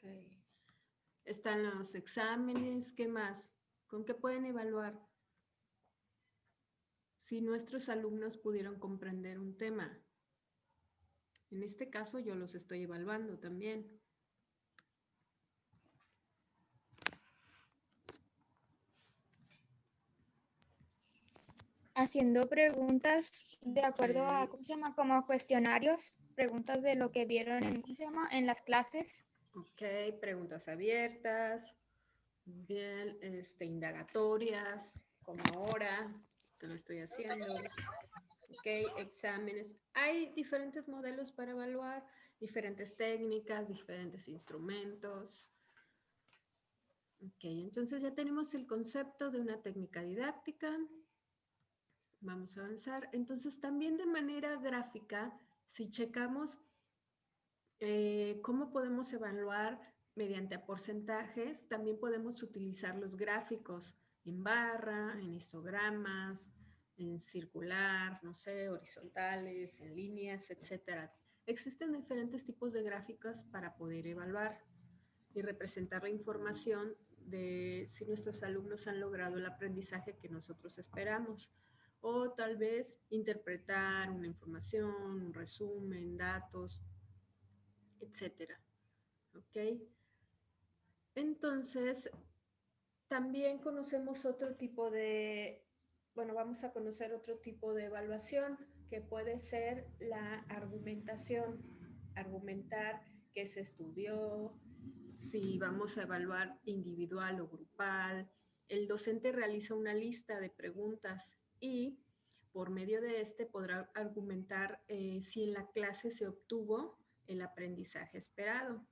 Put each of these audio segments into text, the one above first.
Ok. Están los exámenes, ¿qué más? ¿Con qué pueden evaluar? Si nuestros alumnos pudieron comprender un tema. En este caso yo los estoy evaluando también. Haciendo preguntas de acuerdo a, Ok, ¿cómo se llama? Como cuestionarios, preguntas de lo que vieron en, ¿cómo se llama? En las clases. ok, preguntas abiertas, bien, indagatorias, como ahora que lo estoy haciendo. Ok, exámenes. Hay diferentes modelos para evaluar, diferentes técnicas, diferentes instrumentos. Ok, entonces ya tenemos el concepto de una técnica didáctica. Vamos a avanzar. Entonces también de manera gráfica, si checamos cómo podemos evaluar mediante porcentajes, también podemos utilizar los gráficos en barra, en histogramas, en circular, no sé, horizontales, en líneas, etcétera. Existen diferentes tipos de gráficas para poder evaluar y representar la información de si nuestros alumnos han logrado el aprendizaje que nosotros esperamos. O tal vez interpretar una información, un resumen, datos, etcétera. ¿Ok? Entonces, también conocemos otro tipo de, bueno, vamos a conocer otro tipo de evaluación que puede ser la argumentación. Argumentar qué se estudió, si vamos a evaluar individual o grupal. El docente realiza una lista de preguntas y por medio de este podrá argumentar si en la clase se obtuvo el aprendizaje esperado.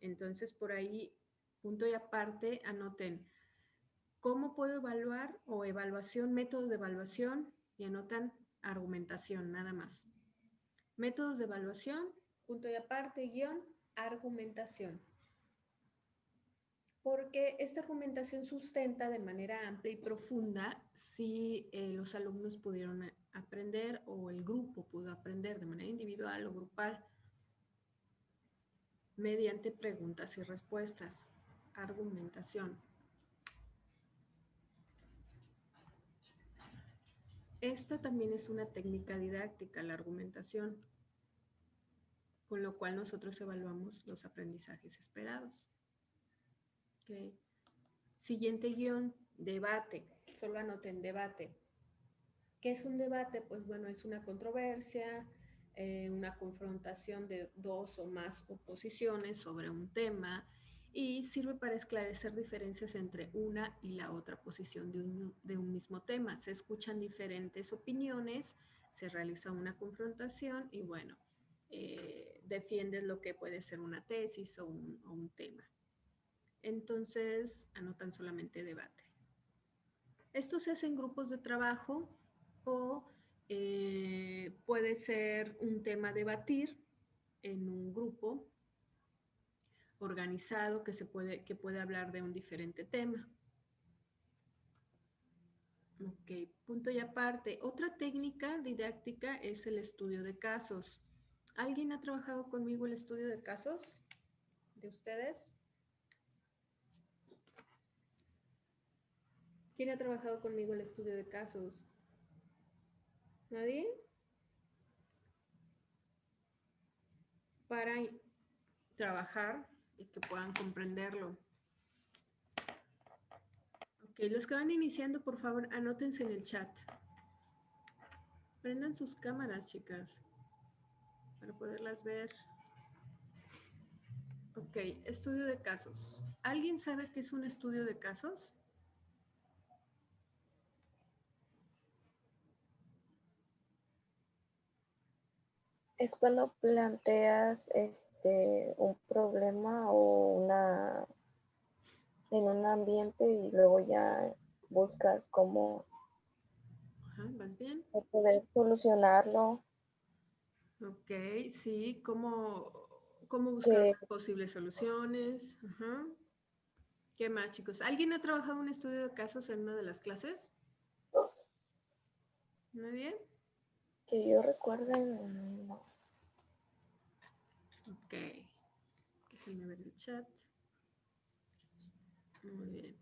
Entonces, por ahí, punto y aparte, anoten cómo puedo evaluar o evaluación, métodos de evaluación y anotan argumentación, nada más. Métodos de evaluación, punto y aparte, guión, argumentación. Porque esta argumentación sustenta de manera amplia y profunda si los alumnos pudieron aprender o el grupo pudo aprender de manera individual o grupal mediante preguntas y respuestas. Argumentación. Esta también es una técnica didáctica, la argumentación, con lo cual nosotros evaluamos los aprendizajes esperados. Okay. Siguiente guión, debate. Solo anoten debate. ¿Qué es un debate? Pues bueno, es una controversia, una confrontación de dos o más oposiciones sobre un tema y sirve para esclarecer diferencias entre una y la otra posición de un mismo tema. Se escuchan diferentes opiniones, se realiza una confrontación y bueno, defiendes lo que puede ser una tesis o un tema. Entonces, anotan solamente debate. Esto se hace en grupos de trabajo o puede ser un tema a debatir en un grupo organizado que puede hablar de un diferente tema. Ok, punto y aparte. Otra técnica didáctica es el estudio de casos. ¿Alguien ha trabajado conmigo el estudio de casos de ustedes? ¿Quién ha trabajado conmigo el estudio de casos? ¿Nadie? Para trabajar y que puedan comprenderlo. Ok, los que van iniciando, por favor, anótense en el chat. Prendan sus cámaras, chicas, para poderlas ver. Ok, estudio de casos. ¿Alguien sabe qué es un estudio de casos? Es cuando planteas un problema o una en un ambiente y luego ya buscas cómo Ajá, ¿vas bien? poder solucionarlo. Ok, sí, ¿cómo buscar Que posibles soluciones? Ajá. ¿Qué más, chicos? ¿Alguien ha trabajado un estudio de casos en una de las clases? ¿Nadie? que yo recuerde, no. Ok, déjenme ver el chat. Muy bien.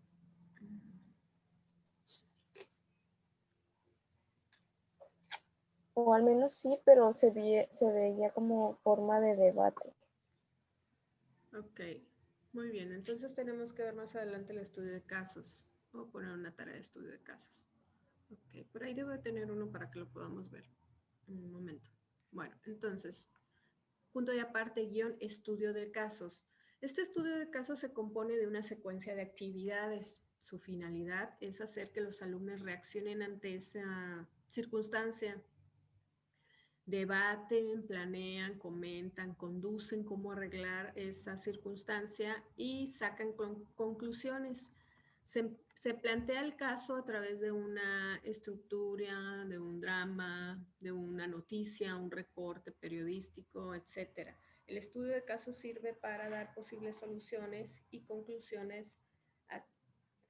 O al menos sí, pero se veía como forma de debate. Ok, muy bien. Entonces tenemos que ver más adelante el estudio de casos. O poner una tarea de estudio de casos. Ok, por ahí debo de tener uno para que lo podamos ver. Un momento. Bueno, entonces, punto y aparte, guión, estudio de casos. Este estudio de casos se compone de una secuencia de actividades. Su finalidad es hacer que los alumnos reaccionen ante esa circunstancia. Debaten, planean, comentan, conducen cómo arreglar esa circunstancia y sacan conclusiones. Se plantea el caso a través de una estructura, de un drama, de una noticia, un recorte periodístico, etc. El estudio de casos sirve para dar posibles soluciones y conclusiones a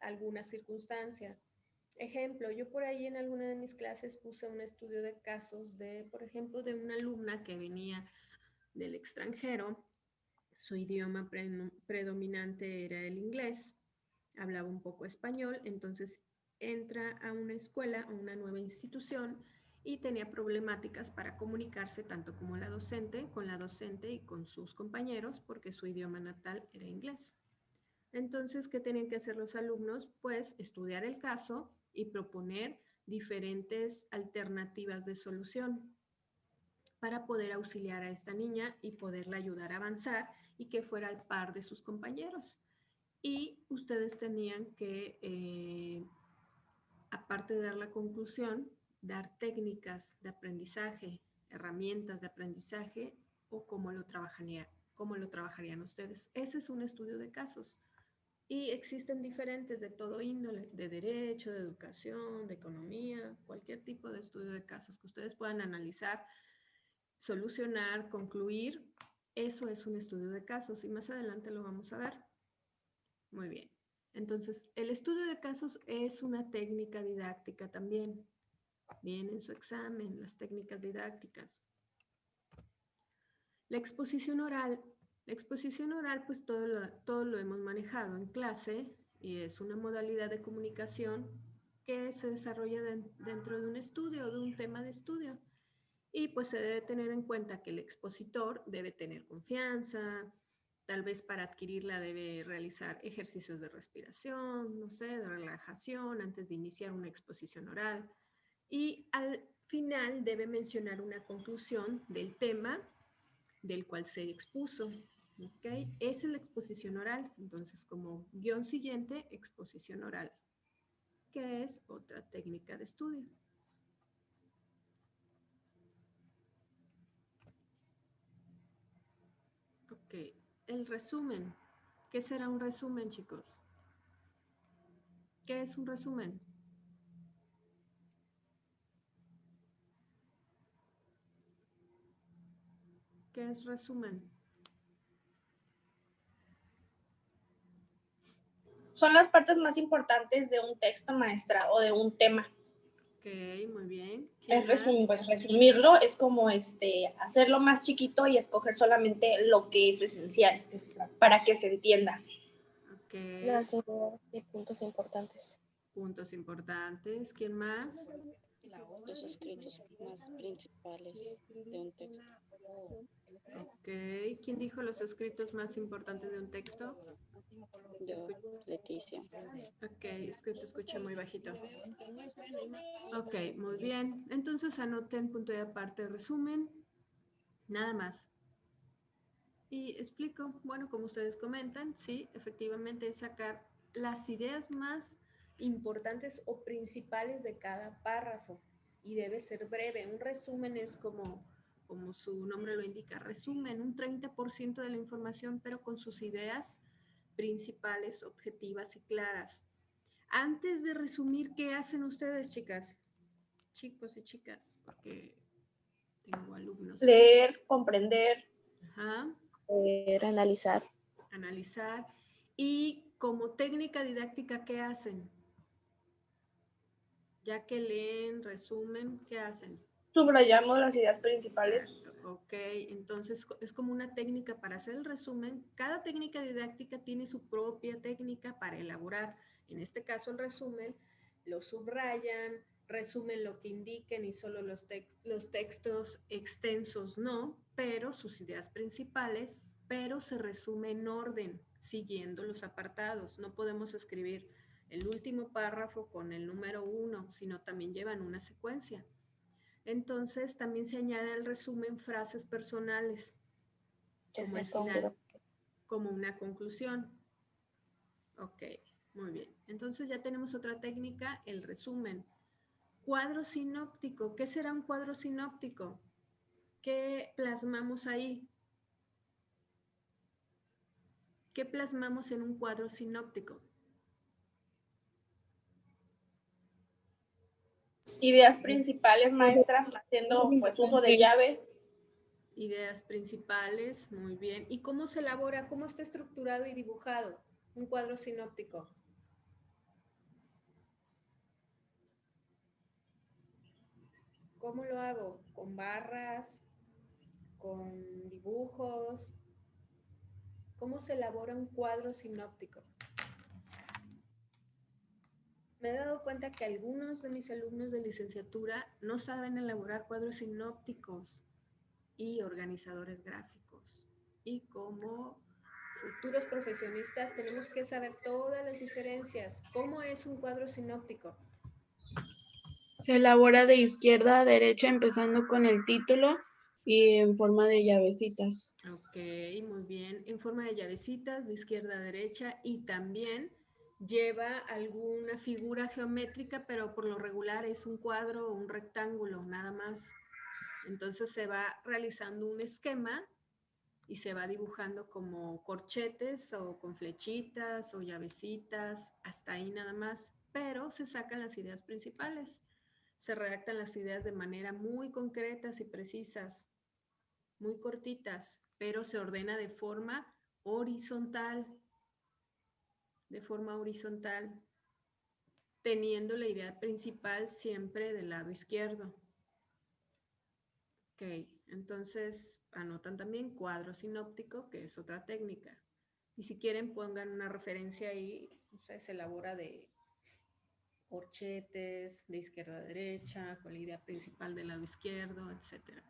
alguna circunstancia. Ejemplo, yo por ahí en alguna de mis clases puse un estudio de casos de, por ejemplo, de una alumna que venía del extranjero. Su idioma predominante era el inglés, hablaba un poco español, entonces entra a una escuela, a una nueva institución y tenía problemáticas para comunicarse tanto como con la docente y con sus compañeros porque su idioma natal era inglés. Entonces, ¿qué tenían que hacer los alumnos? Pues estudiar el caso y proponer diferentes alternativas de solución para poder auxiliar a esta niña y poderla ayudar a avanzar y que fuera al par de sus compañeros. Y ustedes tenían que, aparte de dar la conclusión, dar técnicas de aprendizaje, herramientas de aprendizaje o cómo lo trabajarían ustedes. Ese es un estudio de casos. Y existen diferentes de todo índole, de derecho, de educación, de economía, cualquier tipo de estudio de casos que ustedes puedan analizar, solucionar, concluir. Eso es un estudio de casos y más adelante lo vamos a ver. Muy bien. Entonces, el estudio de casos es una técnica didáctica también. Viene en su examen, las técnicas didácticas. La exposición oral. La exposición oral, pues todo lo hemos manejado en clase y es una modalidad de comunicación que se desarrolla dentro de un estudio, de un tema de estudio. Y pues se debe tener en cuenta que el expositor debe tener confianza, tal vez para adquirirla debe realizar ejercicios de respiración, no sé, de relajación antes de iniciar una exposición oral. Y al final debe mencionar una conclusión del tema del cual se expuso. ¿Ok? Esa es la exposición oral. Entonces, como guión siguiente, exposición oral, que es otra técnica de estudio. Ok, el resumen. ¿Qué será un resumen, chicos? ¿Qué es un resumen? ¿Qué es resumen? Son las partes más importantes de un texto, maestra, o de un tema. Ok, muy bien. Es pues, resumirlo es como hacerlo más chiquito y escoger solamente lo que es esencial para que se entienda. Ok. Las ideas y puntos importantes. Puntos importantes. ¿Quién más? Los escritos más principales de un texto. Ok. ¿Quién dijo los escritos más importantes de un texto? Yo, Leticia. Ok, es que te escuché muy bajito. Ok, muy bien. Entonces anoten punto y aparte resumen. Nada más. Y explico, bueno, como ustedes comentan, sí, efectivamente es sacar las ideas más importantes o principales de cada párrafo y debe ser breve. Un resumen es como su nombre lo indica, resumen un 30% de la información, pero con sus ideas principales, objetivas y claras. Antes de resumir, ¿qué hacen ustedes, chicas? Chicos y chicas, porque tengo alumnos. Leer, comprender. Ajá. Analizar. Analizar. Y como técnica didáctica, ¿qué hacen? Ya que leen, resumen, ¿qué hacen? Subrayamos las ideas principales. Ok, entonces es como una técnica para hacer el resumen. Cada técnica didáctica tiene su propia técnica para elaborar. En este caso, el resumen lo subrayan, resumen lo que indiquen y solo los textos extensos no, pero sus ideas principales, pero se resume en orden, siguiendo los apartados. No podemos escribir el último párrafo con el número 1, sino también llevan una secuencia. Entonces también se añade al resumen frases personales como el final, como una conclusión. Ok, muy bien. Entonces ya tenemos otra técnica, el resumen. Cuadro sinóptico. ¿Qué será un cuadro sinóptico? ¿Qué plasmamos ahí? ¿Qué plasmamos en un cuadro sinóptico? Ideas principales, maestra, haciendo pues uso de llaves. Ideas principales, muy bien. ¿Y cómo se elabora? ¿Cómo está estructurado y dibujado un cuadro sinóptico? ¿Cómo lo hago? ¿Con barras? ¿Con dibujos? ¿Cómo se elabora un cuadro sinóptico? Me he dado cuenta que algunos de mis alumnos de licenciatura no saben elaborar cuadros sinópticos y organizadores gráficos. Y como futuros profesionistas tenemos que saber todas las diferencias. ¿Cómo es un cuadro sinóptico? Se elabora de izquierda a derecha empezando con el título y en forma de llavecitas. Ok, muy bien. En forma de llavecitas de izquierda a derecha y también lleva alguna figura geométrica, pero por lo regular es un cuadro o un rectángulo, nada más. Entonces se va realizando un esquema y se va dibujando como corchetes o con flechitas o llavecitas, hasta ahí nada más, pero se sacan las ideas principales. Se redactan las ideas de manera muy concretas y precisas, muy cortitas, pero se ordena horizontal, de forma horizontal, teniendo la idea principal siempre del lado izquierdo. Ok, entonces anotan también cuadro sinóptico, que es otra técnica. Y si quieren pongan una referencia ahí, o sea, se elabora de corchetes, de izquierda a derecha, con la idea principal del lado izquierdo, etc.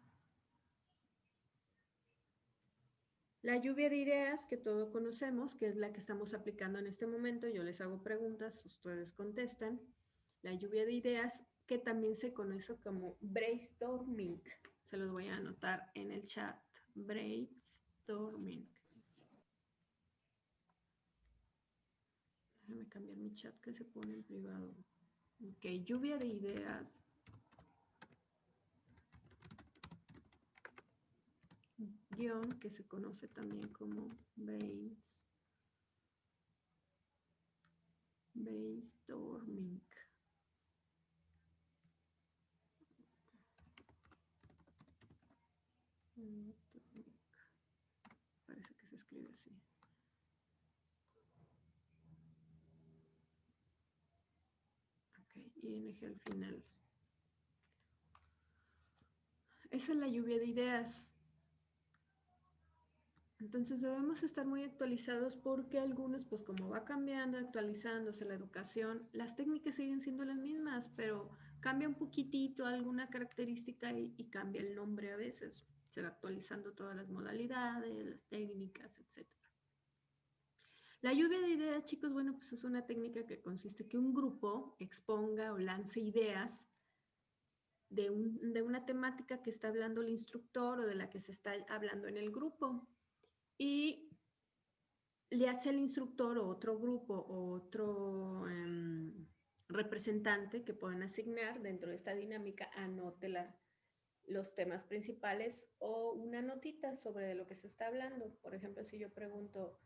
La lluvia de ideas que todos conocemos, que es la que estamos aplicando en este momento, yo les hago preguntas, ustedes contestan. La lluvia de ideas, que también se conoce como brainstorming. Se los voy a anotar en el chat. Brainstorming. Déjame cambiar mi chat que se pone en privado. Ok, lluvia de ideas. Guión, que se conoce también como brainstorming. Parece que se escribe así. Ok, ing al final. Esa es la lluvia de ideas. Entonces debemos estar muy actualizados porque algunos, pues como va cambiando, actualizándose la educación, las técnicas siguen siendo las mismas, pero cambia un poquitito alguna característica y cambia el nombre a veces. Se va actualizando todas las modalidades, las técnicas, etc. La lluvia de ideas, chicos, bueno, pues es una técnica que consiste en que un grupo exponga o lance ideas de una temática que está hablando el instructor o de la que se está hablando en el grupo. Y le hace al instructor o otro grupo o otro representante que puedan asignar dentro de esta dinámica, anote los temas principales o una notita sobre de lo que se está hablando. Por ejemplo, si yo pregunto,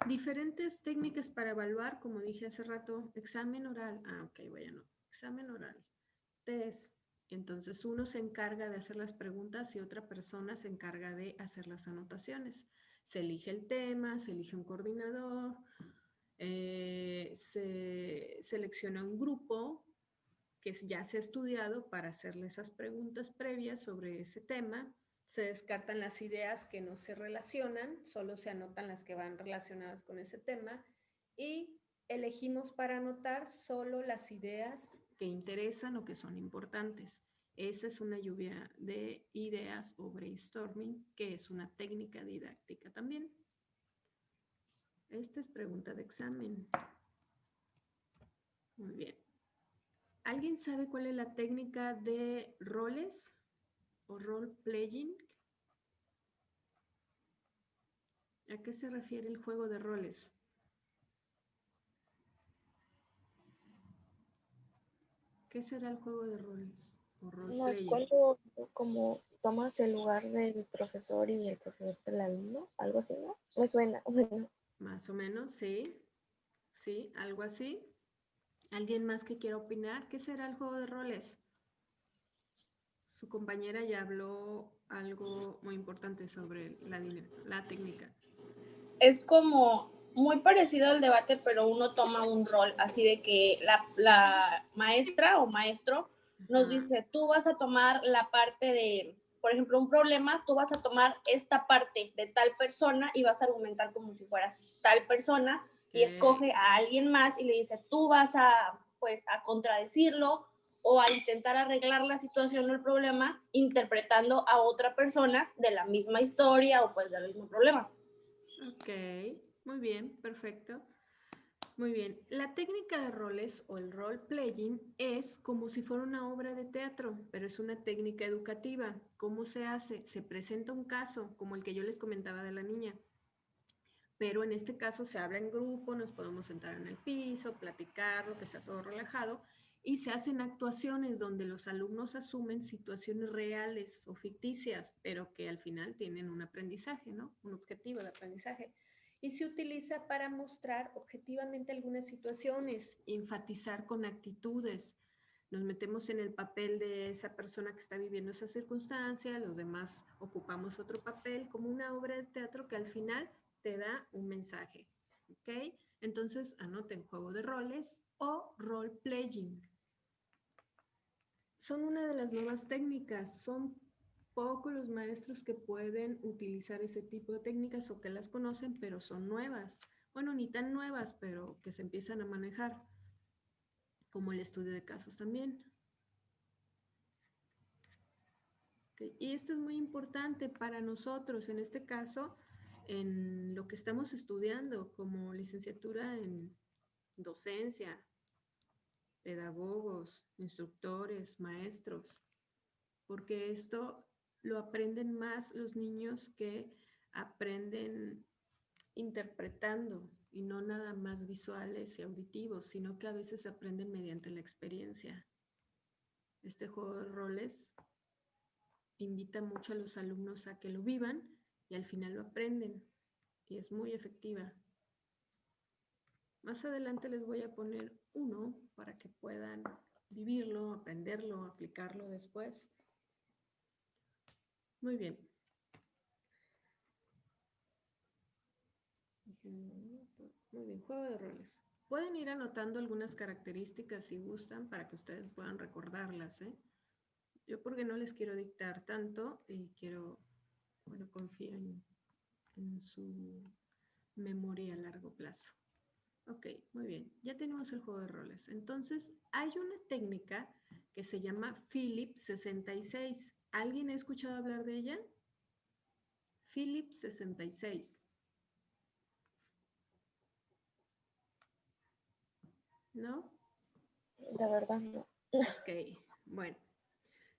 diferentes técnicas para evaluar, como dije hace rato, examen oral. Ah, ok, bueno, examen oral. Test. Entonces uno se encarga de hacer las preguntas y otra persona se encarga de hacer las anotaciones. Se elige el tema, se elige un coordinador, se selecciona un grupo que ya se ha estudiado para hacerle esas preguntas previas sobre ese tema. Se descartan las ideas que no se relacionan, solo se anotan las que van relacionadas con ese tema y elegimos para anotar solo las ideas que interesan o que son importantes. Esa es una lluvia de ideas o brainstorming, que es una técnica didáctica también. Esta es pregunta de examen. Muy bien. ¿Alguien sabe cuál es la técnica de roles o role playing? ¿A qué se refiere el juego de roles? ¿Qué será el juego de roles o role No es playing? cuando como tomas el lugar del profesor y el profesor del alumno, algo así, ¿no? Me suena, bueno. Más o menos, sí. Sí, algo así. ¿Alguien más que quiera opinar? ¿Qué será el juego de roles? Su compañera ya habló algo muy importante sobre la técnica. Es como muy parecido al debate, pero uno toma un rol, así de que la maestra o maestro nos dice, tú vas a tomar la parte de, por ejemplo, un problema, tú vas a tomar esta parte de tal persona y vas a argumentar como si fueras tal persona y escoge a alguien más y le dice, tú vas a, pues, a contradecirlo o a intentar arreglar la situación o el problema interpretando a otra persona de la misma historia o pues del mismo problema. Ok, muy bien, perfecto. Muy bien. La técnica de roles o el role playing es como si fuera una obra de teatro, pero es una técnica educativa. ¿Cómo se hace? Se presenta un caso, como el que yo les comentaba de la niña, pero en este caso se habla en grupo, nos podemos sentar en el piso, platicar, que está todo relajado, y se hacen actuaciones donde los alumnos asumen situaciones reales o ficticias, pero que al final tienen un aprendizaje, ¿no? Un objetivo de aprendizaje. Y se utiliza para mostrar objetivamente algunas situaciones, enfatizar con actitudes. Nos metemos en el papel de esa persona que está viviendo esa circunstancia, los demás ocupamos otro papel, como una obra de teatro que al final te da un mensaje, ¿ok? Entonces anoten juego de roles o role playing. Son una de las nuevas técnicas, son pocos los maestros que pueden utilizar ese tipo de técnicas o que las conocen, pero son nuevas. Bueno, ni tan nuevas, pero que se empiezan a manejar, como el estudio de casos también. Okay. Y esto es muy importante para nosotros, en este caso, en lo que estamos estudiando como licenciatura en docencia, pedagogos, instructores, maestros, porque esto lo aprenden más los niños que aprenden interpretando y no nada más visuales y auditivos, sino que a veces aprenden mediante la experiencia. Este juego de roles invita mucho a los alumnos a que lo vivan y al final lo aprenden y es muy efectiva. Más adelante les voy a poner uno para que puedan vivirlo, aprenderlo, aplicarlo después. Muy bien. Muy bien, juego de roles. Pueden ir anotando algunas características si gustan para que ustedes puedan recordarlas, ¿eh? Yo porque no les quiero dictar tanto y quiero, bueno, confío en su memoria a largo plazo. Ok, muy bien. Ya tenemos el juego de roles. Entonces, hay una técnica que se llama Philip 66. ¿Alguien ha escuchado hablar de ella? Philip 66. ¿No? De verdad no. Ok, bueno.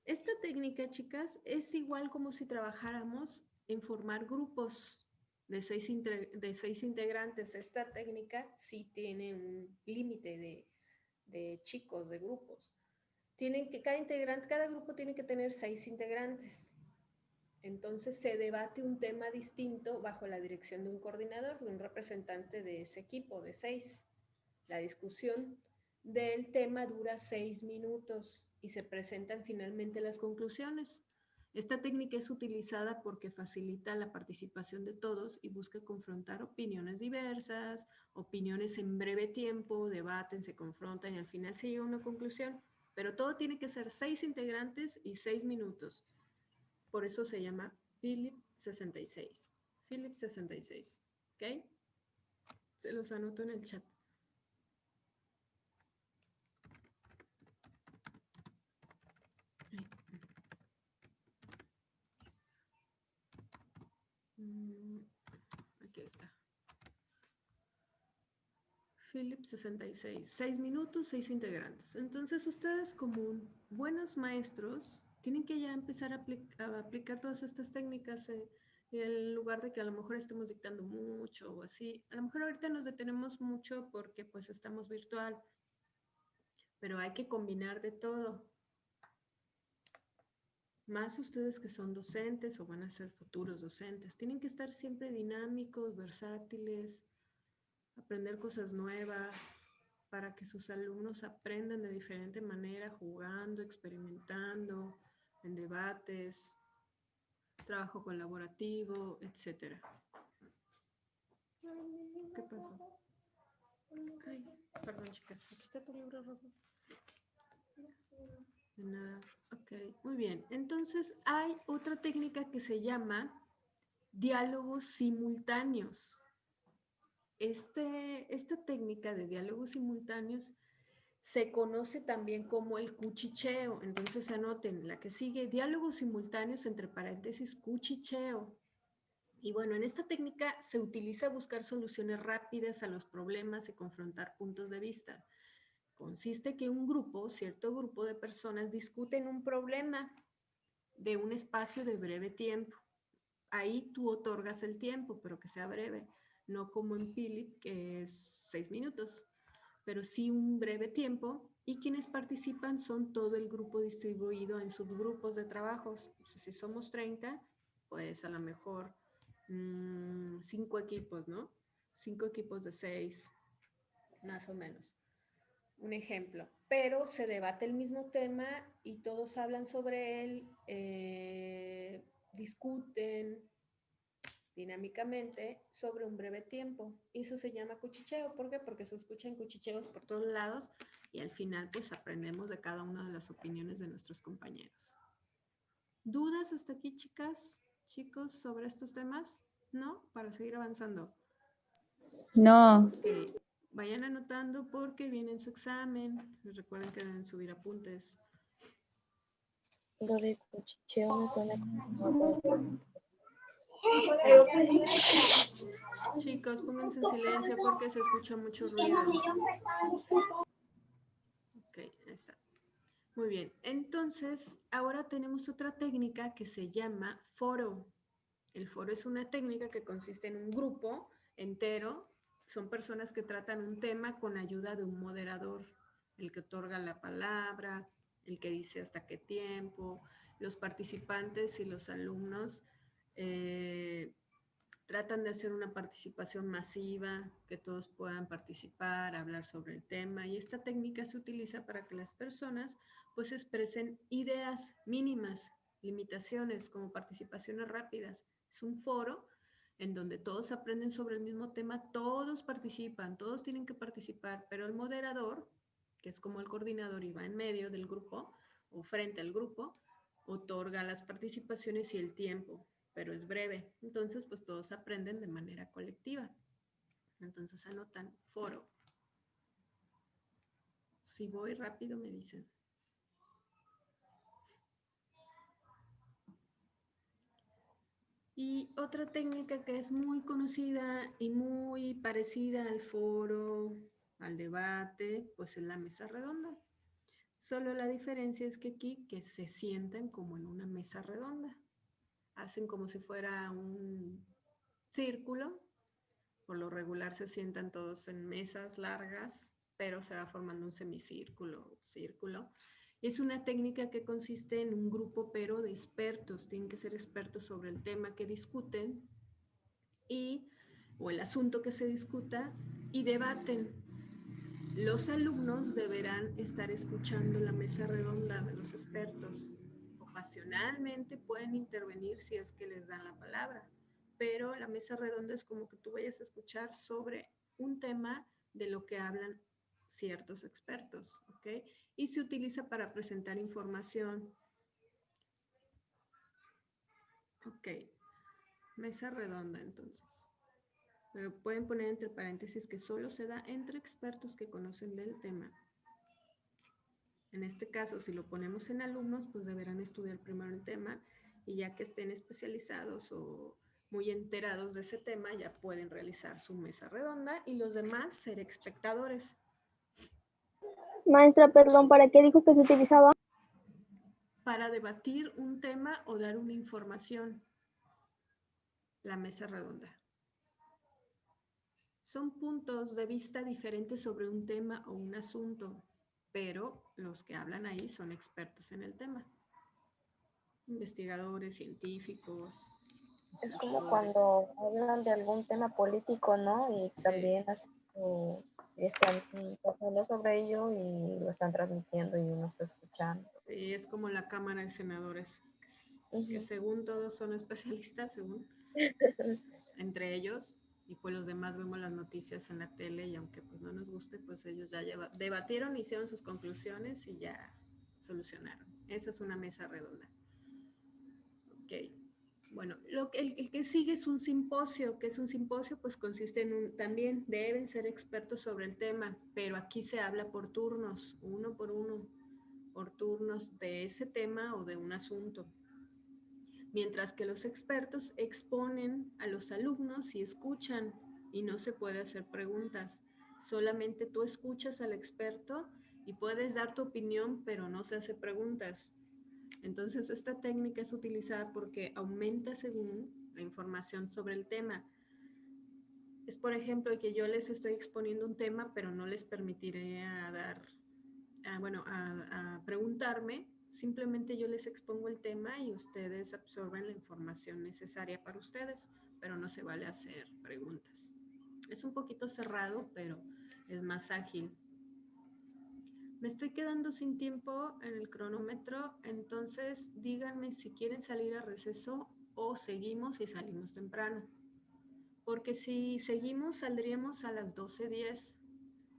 Esta técnica, chicas, es igual como si trabajáramos en formar grupos de seis integrantes. Esta técnica sí tiene un límite de chicos, de grupos. Cada grupo tiene que tener 6 integrantes. Entonces se debate un tema distinto bajo la dirección de un coordinador, de un representante de ese equipo de 6. La discusión del tema dura 6 minutos y se presentan finalmente las conclusiones. Esta técnica es utilizada porque facilita la participación de todos y busca confrontar opiniones diversas, opiniones en breve tiempo, debaten, se confrontan y al final se llega a una conclusión. pero todo tiene que ser 6 integrantes y 6 minutos. Por eso se llama Philip 66. Philip 66, ¿ok? Se los anoto en el chat. Aquí está. Philip 66. 6 minutos, 6 integrantes. Entonces, ustedes como buenos maestros tienen que ya empezar a aplicar todas estas técnicas en lugar de que a lo mejor estemos dictando mucho o así. A lo mejor ahorita nos detenemos mucho porque pues estamos virtual, pero hay que combinar de todo. Más ustedes que son docentes o van a ser futuros docentes, tienen que estar siempre dinámicos, versátiles, aprender cosas nuevas para que sus alumnos aprendan de diferente manera, jugando, experimentando, en debates, trabajo colaborativo, etc. ¿Qué pasó? Ay, perdón, chicas. Aquí está tu libro, Robo. De nada. Ok, muy bien. Entonces hay otra técnica que se llama diálogos simultáneos. Esta técnica de diálogos simultáneos se conoce también como el cuchicheo. Entonces anoten la que sigue, diálogos simultáneos entre paréntesis cuchicheo. Y bueno, en esta técnica se utiliza buscar soluciones rápidas a los problemas y confrontar puntos de vista. Consiste que un grupo, cierto grupo de personas discuten un problema de un espacio de breve tiempo. Ahí tú otorgas el tiempo, pero que sea breve, no como en Philip, que es 6 minutos, pero sí un breve tiempo, y quienes participan son todo el grupo distribuido en subgrupos de trabajos. Si somos 30, pues a lo mejor 5 equipos, ¿no? 5 equipos de 6, más o menos. Un ejemplo, pero se debate el mismo tema y todos hablan sobre él, discuten dinámicamente sobre un breve tiempo. Y eso se llama cuchicheo. ¿Por qué? Porque se escuchan cuchicheos por todos lados y al final pues aprendemos de cada una de las opiniones de nuestros compañeros. ¿Dudas hasta aquí, chicas, chicos, sobre estos temas? ¿No? Para seguir avanzando. No. Okay. Vayan anotando porque viene su examen. Les recuerden que deben subir apuntes. Lo de cuchicheo me suena como... Chicos, pónganse en silencio porque se escucha mucho ruido. Ok, está. Muy bien. Entonces, ahora tenemos otra técnica que se llama foro. El foro es una técnica que consiste en un grupo entero. Son personas que tratan un tema con ayuda de un moderador, el que otorga la palabra, el que dice hasta qué tiempo. Los participantes y los alumnos tratan de hacer una participación masiva, que todos puedan participar, hablar sobre el tema, y esta técnica se utiliza para que las personas pues expresen ideas mínimas, limitaciones como participaciones rápidas. Es un foro en donde todos aprenden sobre el mismo tema, todos participan, todos tienen que participar, pero el moderador, que es como el coordinador y va en medio del grupo o frente al grupo, otorga las participaciones y el tiempo, pero es breve. Entonces, pues todos aprenden de manera colectiva. Entonces anotan foro. Si voy rápido me dicen. Y otra técnica que es muy conocida y muy parecida al foro, al debate, pues es la mesa redonda. Solo la diferencia es que aquí que se sientan como en una mesa redonda. Hacen como si fuera un círculo. Por lo regular se sientan todos en mesas largas, pero se va formando un semicírculo, círculo. Es una técnica que consiste en un grupo, pero de expertos. Tienen que ser expertos sobre el tema que discuten o el asunto que se discuta y debaten. Los alumnos deberán estar escuchando la mesa redonda de los expertos. Ocasionalmente pueden intervenir si es que les dan la palabra, pero la mesa redonda es como que tú vayas a escuchar sobre un tema de lo que hablan ciertos expertos, ¿ok? y se utiliza para presentar información. Ok, mesa redonda entonces. Pero pueden poner entre paréntesis que solo se da entre expertos que conocen del tema. En este caso, si lo ponemos en alumnos, pues deberán estudiar primero el tema y ya que estén especializados o muy enterados de ese tema, ya pueden realizar su mesa redonda y los demás ser espectadores. Maestra, perdón, ¿para qué dijo que se utilizaba? Para debatir un tema o dar una información. La mesa redonda. Son puntos de vista diferentes sobre un tema o un asunto, pero los que hablan ahí son expertos en el tema. Investigadores, científicos. Es como escritores. cuando hablan de algún tema político, ¿no? Y Sí. también están pasando sobre ello y lo están transmitiendo y uno está escuchando. Sí, es como la Cámara de Senadores, que Ujú. según todos son especialistas, según entre ellos, y pues los demás vemos las noticias en la tele y aunque pues no nos guste, pues ellos ya debatieron, hicieron sus conclusiones y ya solucionaron. Esa es una mesa redonda. Ok. Bueno, el que sigue es un simposio. ¿Qué es un simposio? Pues consiste en también deben ser expertos sobre el tema, pero aquí se habla por turnos, uno por turnos de ese tema o de un asunto. Mientras que los expertos exponen a los alumnos y escuchan y no se puede hacer preguntas. Solamente tú escuchas al experto y puedes dar tu opinión, pero no se hace preguntas. Entonces, esta técnica es utilizada porque aumenta según la información sobre el tema. Es, por ejemplo, que yo les estoy exponiendo un tema, pero no les permitiré a preguntarme. Simplemente yo les expongo el tema y ustedes absorben la información necesaria para ustedes, pero no se vale hacer preguntas. Es un poquito cerrado, pero es más ágil. Me estoy quedando sin tiempo en el cronómetro, entonces díganme si quieren salir a receso o seguimos y salimos temprano. Porque si seguimos, saldríamos a las 12:10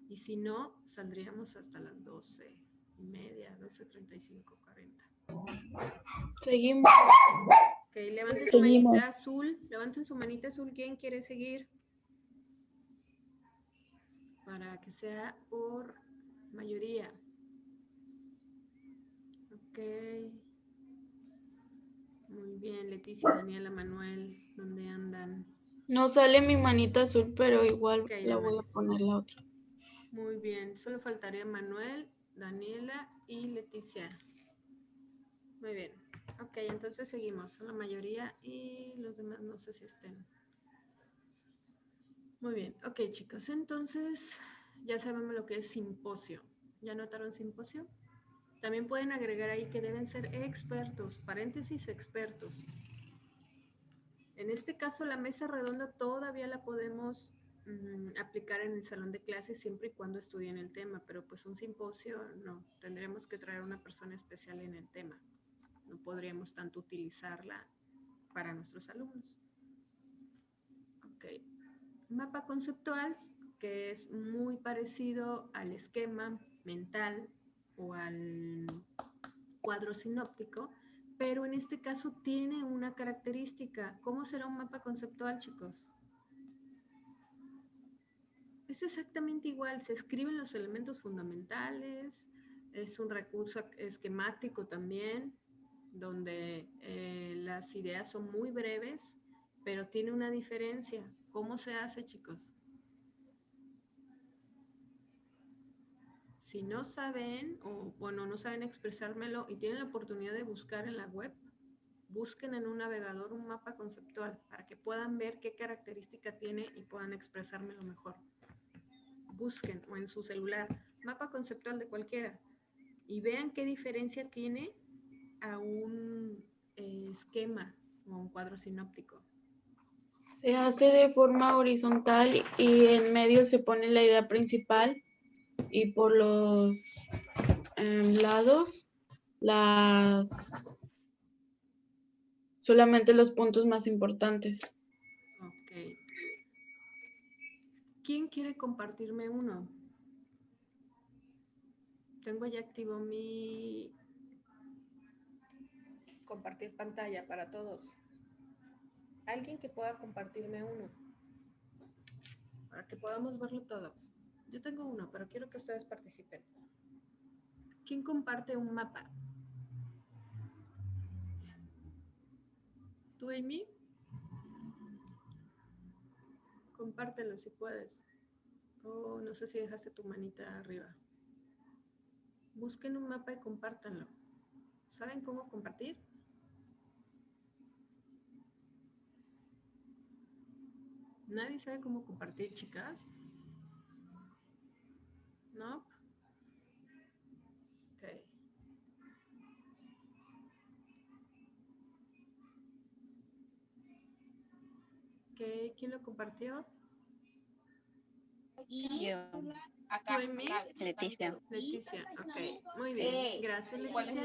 y si no, saldríamos hasta las 12:30, 12:35, 40. Seguimos. Ok, levanten su Seguimos. manita azul. Levanten su manita azul. ¿Quién quiere seguir? Para que sea por mayoría. Ok. Muy bien, Leticia, Daniela, Manuel, ¿dónde andan? No sale mi manita azul, pero igual Ok, la voy a Damaris. poner la otra. Muy bien, solo faltaría Manuel, Daniela y Leticia. Muy bien. Ok, entonces seguimos. Son la mayoría y los demás no sé si estén. Muy bien. Ok, chicos, entonces ya sabemos lo que es simposio. ¿Ya notaron simposio? También pueden agregar ahí que deben ser expertos, paréntesis, expertos. En este caso, la mesa redonda todavía la podemos aplicar en el salón de clases siempre y cuando estudien el tema, pero pues un simposio no, tendremos que traer una persona especial en el tema. No podríamos tanto utilizarla para nuestros alumnos. Ok. Mapa conceptual, que es muy parecido al esquema mental o al cuadro sinóptico, pero en este caso tiene una característica. ¿Cómo será un mapa conceptual, chicos? Es exactamente igual, se escriben los elementos fundamentales, es un recurso esquemático también, donde las ideas son muy breves, pero tiene una diferencia. ¿Cómo se hace, chicos? Si no saben, o bueno, no saben expresármelo y tienen la oportunidad de buscar en la web, busquen en un navegador un mapa conceptual para que puedan ver qué característica tiene y puedan expresármelo mejor. Busquen o en su celular, mapa conceptual de cualquiera y vean qué diferencia tiene a un esquema o un cuadro sinóptico. Se hace de forma horizontal y en medio se pone la idea principal y por los lados solamente los puntos más importantes. Ok. ¿Quién quiere compartirme uno? Tengo ya activo mi compartir pantalla para todos. Alguien que pueda compartirme uno para que podamos verlo todos. Yo tengo uno, pero quiero que ustedes participen. ¿Quién comparte un mapa? ¿Tú, Amy? Compártelo si puedes. O no sé si dejaste tu manita arriba. Busquen un mapa y compártanlo. ¿Saben cómo compartir? ¿Nadie sabe cómo compartir, chicas? ¿No? Ok. Okay. ¿Quién lo compartió? Yo, ¿Tú, Amy? Leticia. Leticia, ok. Muy bien. Gracias, Leticia.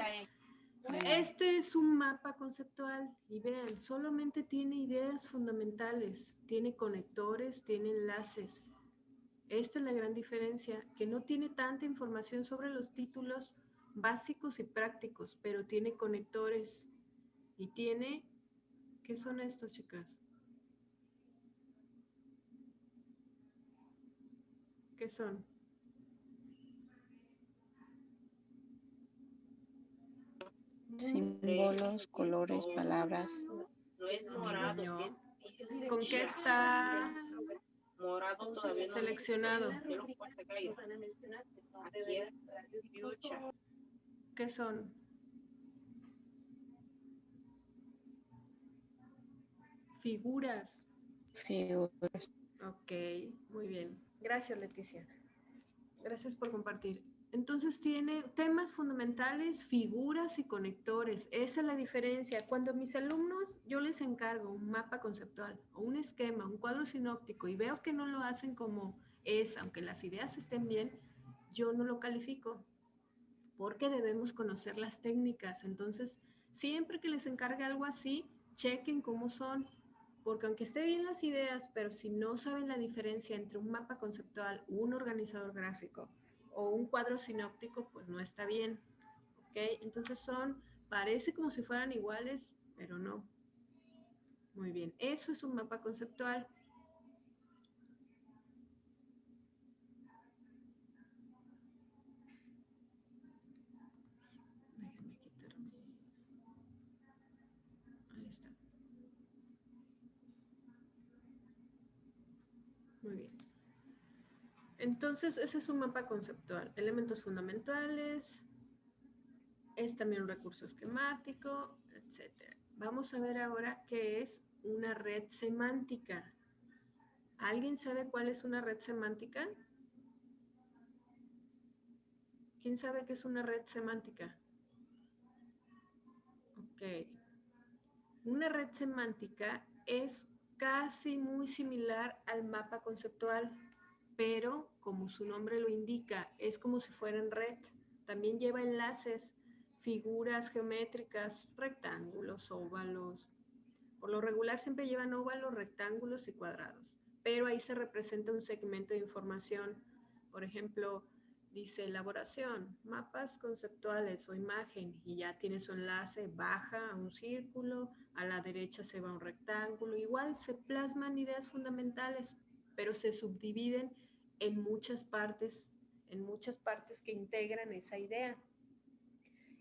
Bueno, Este es un mapa conceptual y vean, solamente tiene ideas fundamentales, tiene conectores, tiene enlaces. Esta es la gran diferencia, que no tiene tanta información sobre los títulos básicos y prácticos, pero tiene conectores y tiene... ¿Qué son estos, chicas? ¿Qué son? símbolos, colores, palabras. No. ¿Con qué está seleccionado? ¿Qué son? Figuras. Figuras. Ok, muy bien. Gracias, Leticia. Gracias por compartir. Entonces tiene temas fundamentales, figuras y conectores. Esa es la diferencia. Cuando a mis alumnos yo les encargo un mapa conceptual o un esquema, un cuadro sinóptico y veo que no lo hacen como es, aunque las ideas estén bien, yo no lo califico porque debemos conocer las técnicas. Entonces, siempre que les encargue algo así, chequen cómo son, porque aunque esté bien las ideas, pero si no saben la diferencia entre un mapa conceptual, un organizador gráfico o un cuadro sinóptico, pues no está bien, ¿ok? Entonces parece como si fueran iguales, pero no. Muy bien, eso es un mapa conceptual. Déjenme quitarme. Ahí está. Muy bien. Entonces, ese es un mapa conceptual. Elementos fundamentales, es también un recurso esquemático, etc. Vamos a ver ahora qué es una red semántica. ¿Alguien sabe cuál es una red semántica? ¿Quién sabe qué es una red semántica? Ok. Una red semántica es casi muy similar al mapa conceptual, pero como su nombre lo indica, es como si fuera en red. También lleva enlaces, figuras geométricas, rectángulos, óvalos. Por lo regular siempre llevan óvalos, rectángulos y cuadrados, pero ahí se representa un segmento de información. Por ejemplo, dice elaboración, mapas conceptuales o imagen, y ya tiene su enlace, baja a un círculo, a la derecha se va a un rectángulo. Igual se plasman ideas fundamentales, pero se subdividen en muchas partes que integran esa idea.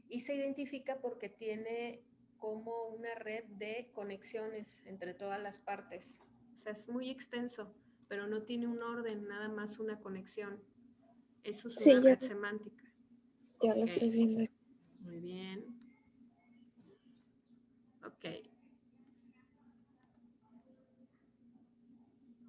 Y se identifica porque tiene como una red de conexiones entre todas las partes. O sea, es muy extenso, pero no tiene un orden, nada más una conexión. Eso es Sí, una red semántica. Ya lo estoy viendo. Muy bien. Ok.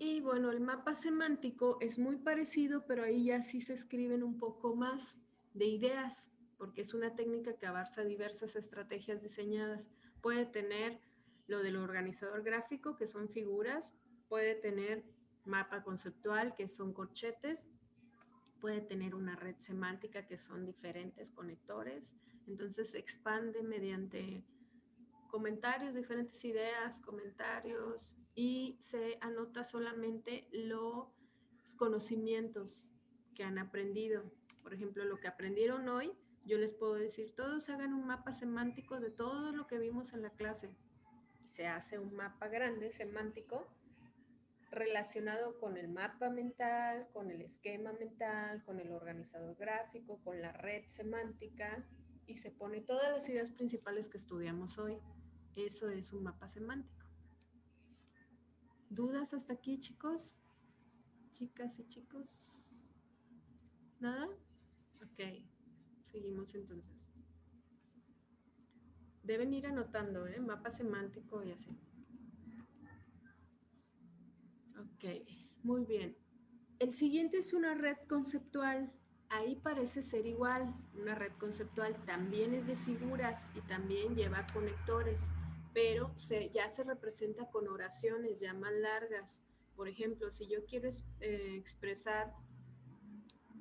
Y bueno, el mapa semántico es muy parecido, pero ahí ya sí se escriben un poco más de ideas, porque es una técnica que abarca diversas estrategias diseñadas. Puede tener lo del organizador gráfico, que son figuras, puede tener mapa conceptual, que son corchetes, puede tener una red semántica, que son diferentes conectores. Entonces se expande mediante comentarios, diferentes ideas, comentarios, y se anota solamente los conocimientos que han aprendido. Por ejemplo, lo que aprendieron hoy, yo les puedo decir, todos hagan un mapa semántico de todo lo que vimos en la clase. Se hace un mapa grande semántico relacionado con el mapa mental, con el esquema mental, con el organizador gráfico, con la red semántica, y se pone todas las ideas principales que estudiamos hoy. Eso es un mapa semántico. ¿Dudas hasta aquí, chicos? Chicas y chicos. ¿Nada? Ok, seguimos entonces. Deben ir anotando, mapa semántico y así. Ok, muy bien. El siguiente es una red conceptual. Ahí parece ser igual. Una red conceptual también es de figuras y también lleva conectores, pero ya se representa con oraciones ya más largas. Por ejemplo, si yo quiero expresar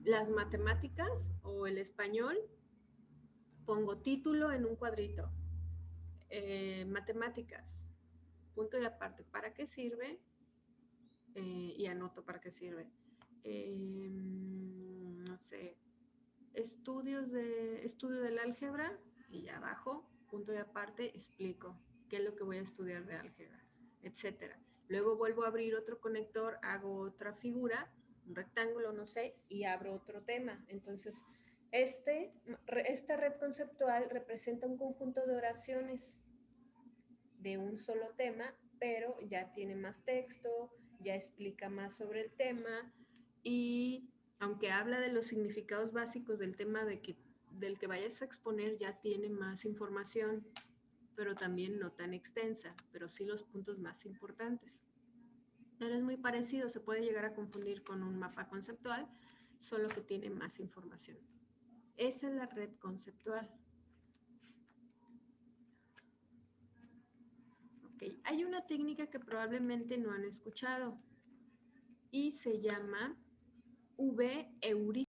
las matemáticas o el español, pongo título en un cuadrito. Matemáticas, punto y aparte. ¿Para qué sirve? Y anoto para qué sirve. No sé, estudio del álgebra, y ya abajo, punto y aparte, explico qué es lo que voy a estudiar de álgebra, etcétera. Luego vuelvo a abrir otro conector, hago otra figura, un rectángulo, no sé, y abro otro tema. Entonces, esta red conceptual representa un conjunto de oraciones de un solo tema, pero ya tiene más texto, ya explica más sobre el tema, y aunque habla de los significados básicos del tema del que vayas a exponer, ya tiene más información, pero también no tan extensa, pero sí los puntos más importantes. Pero es muy parecido, se puede llegar a confundir con un mapa conceptual, solo que tiene más información. Esa es la red conceptual. Okay. Hay una técnica que probablemente no han escuchado y se llama V-heurística.